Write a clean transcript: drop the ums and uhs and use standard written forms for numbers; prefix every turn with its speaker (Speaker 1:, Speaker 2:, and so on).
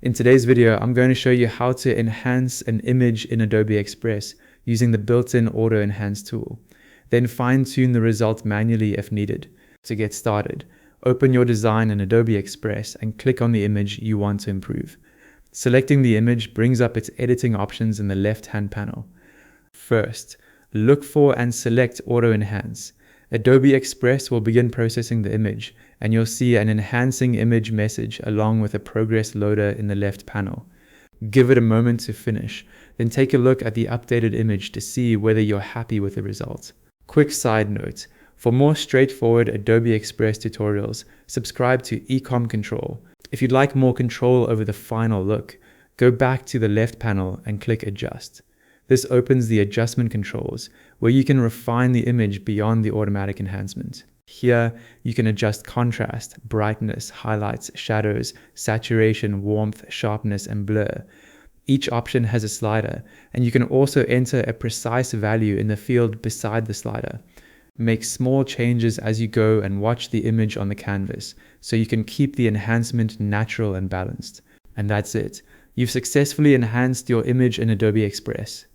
Speaker 1: In today's video, I'm going to show you how to enhance an image in Adobe Express using the built-in Auto Enhance tool. Then fine-tune the result manually if needed. To get started, open your design in Adobe Express and click on the image you want to improve. Selecting the image brings up its editing options in the left-hand panel. First, look for and select Auto Enhance. Adobe Express will begin processing the image, and you'll see an enhancing image message along with a progress loader in the left panel. Give it a moment to finish, then take a look at the updated image to see whether you're happy with the result. Quick side note, for more straightforward Adobe Express tutorials, subscribe to Ecom Control. If you'd like more control over the final look, go back to the left panel and click Adjust. This opens the adjustment controls, where you can refine the image beyond the automatic enhancement. Here, you can adjust contrast, brightness, highlights, shadows, saturation, warmth, sharpness, and blur. Each option has a slider, and you can also enter a precise value in the field beside the slider. Make small changes as you go and watch the image on the canvas, so you can keep the enhancement natural and balanced. And that's it. You've successfully enhanced your image in Adobe Express.